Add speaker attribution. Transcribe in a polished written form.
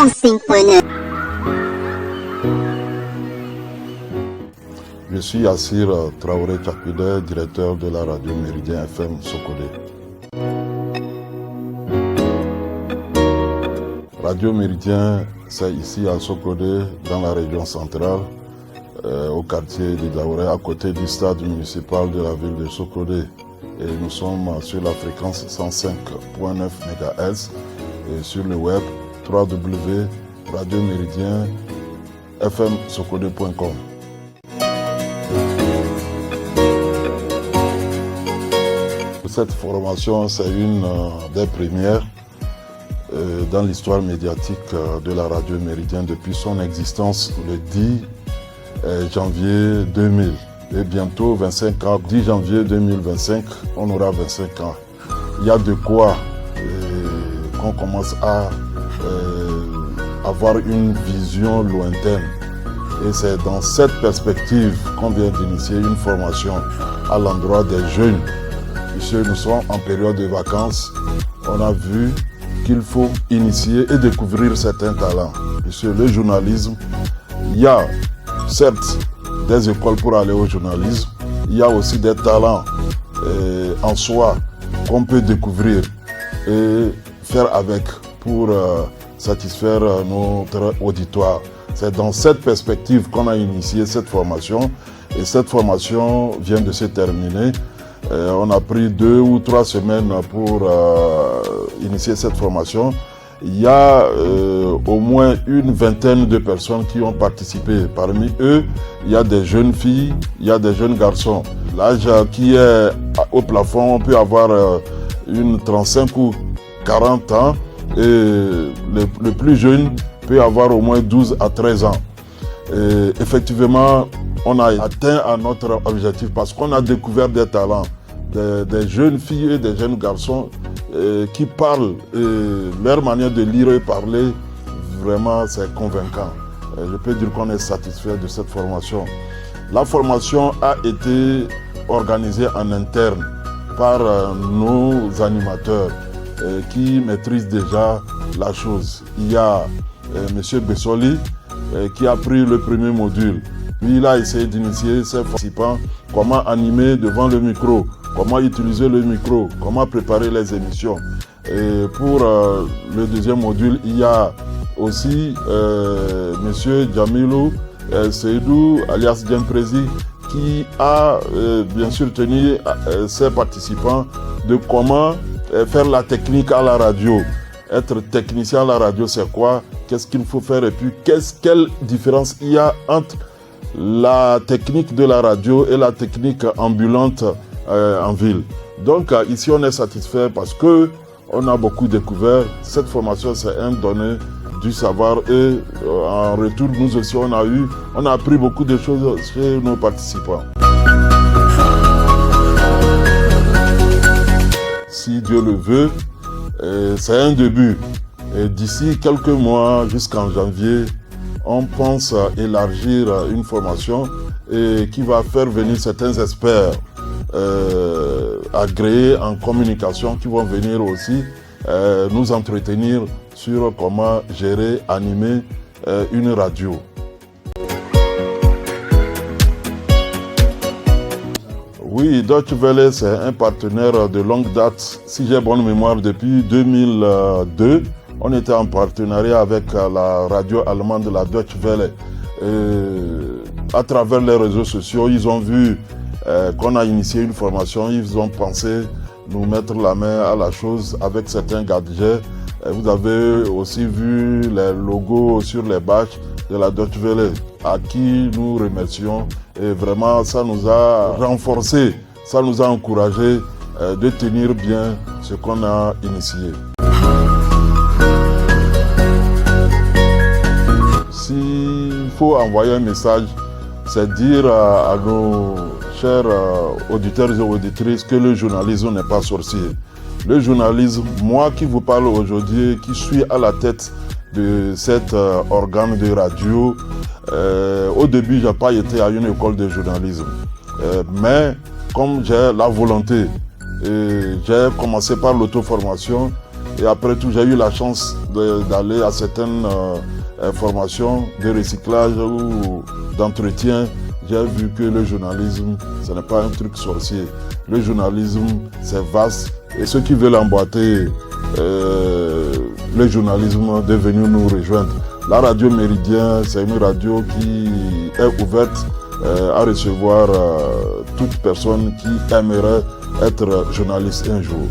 Speaker 1: 105.9.
Speaker 2: Je suis Yassir Traoré Tchakoude, directeur de la radio Méridien FM Sokodé. Radio Méridien, c'est ici à Sokodé, dans la région centrale, au quartier de Daouré, à côté du stade municipal de la ville de Sokodé. Et nous sommes sur la fréquence 105.9 MHz et sur le web www.radioméridienfmsokodé.com. Cette formation, c'est une des premières dans l'histoire médiatique de la radio Méridien depuis son existence le 10 janvier 2000. Et bientôt 25 ans, 10 janvier 2025, on aura 25 ans. Il y a de quoi qu'on commence à avoir une vision lointaine. Et c'est dans cette perspective qu'on vient d'initier une formation à l'endroit des jeunes. Puisque nous sommes en période de vacances, on a vu qu'il faut initier et découvrir certains talents. Puisque le journalisme, il y a certes des écoles pour aller au journalisme, il y a aussi des talents en soi qu'on peut découvrir et faire avec pour satisfaire notre auditoire. C'est dans cette perspective qu'on a initié cette formation et cette formation vient de se terminer. On a pris 2 ou 3 semaines pour initier cette formation. Il y a au moins une vingtaine de personnes qui ont participé. Parmi eux, il y a des jeunes filles, il y a des jeunes garçons. L'âge qui est au plafond, on peut avoir une 35 ou 40 ans et le plus jeune peut avoir au moins 12 à 13 ans. Et effectivement, on a atteint à notre objectif parce qu'on a découvert des talents, des jeunes filles et des jeunes garçons qui parlent. Leur manière de lire et parler, vraiment, c'est convaincant. Je peux dire qu'on est satisfait de cette formation. La formation a été organisée en interne par nos animateurs qui maîtrisent déjà la chose. Il y a M. Bessoli qui a pris le premier module. Puis il a essayé d'initier ses participants comment animer devant le micro, comment utiliser le micro, comment préparer les émissions. Et pour le deuxième module, il y a aussi M. Djamilou Seydou, alias Djemprezi, qui a bien sûr tenu ses participants de comment faire la technique à la radio. Être technicien à la radio, c'est quoi? Qu'est-ce qu'il faut faire? Et puis, quelle différence il y a entre la technique de la radio et la technique ambulante en ville. Donc, ici, on est satisfait parce que on a beaucoup découvert. Cette formation, c'est un donné du savoir et en retour, nous aussi, on a appris beaucoup de choses chez nos participants. Si Dieu le veut, c'est un début. Et d'ici quelques mois, jusqu'en janvier, on pense élargir une formation qui va faire venir certains experts agréés en communication qui vont venir aussi nous entretenir sur comment gérer, animer une radio. Oui, Deutsche Welle, c'est un partenaire de longue date. Si j'ai bonne mémoire, depuis 2002, on était en partenariat avec la radio allemande, la Deutsche Welle. À travers les réseaux sociaux, ils ont vu qu'on a initié une formation, ils ont pensé nous mettre la main à la chose avec certains gadgets. Vous avez aussi vu les logos sur les badges de la Deutsche Welle, à qui nous remercions. Et vraiment, ça nous a renforcé, ça nous a encouragé de tenir bien ce qu'on a initié. S'il faut envoyer un message, c'est dire à nos chers auditeurs et auditrices que le journalisme n'est pas sorcier. Le journalisme, moi qui vous parle aujourd'hui, qui suis à la tête de cet organe de radio, au début, je n'ai pas été à une école de journalisme. Mais comme j'ai la volonté, j'ai commencé par l'auto-formation Et après tout, j'ai eu la chance d'aller à certaines formations de recyclage ou d'entretien. J'ai vu que le journalisme, ce n'est pas un truc sorcier. Le journalisme, c'est vaste. Et ceux qui veulent emboîter le journalisme de venir nous rejoindre. La radio Méridien, c'est une radio qui est ouverte à recevoir toute personne qui aimerait être journaliste un jour.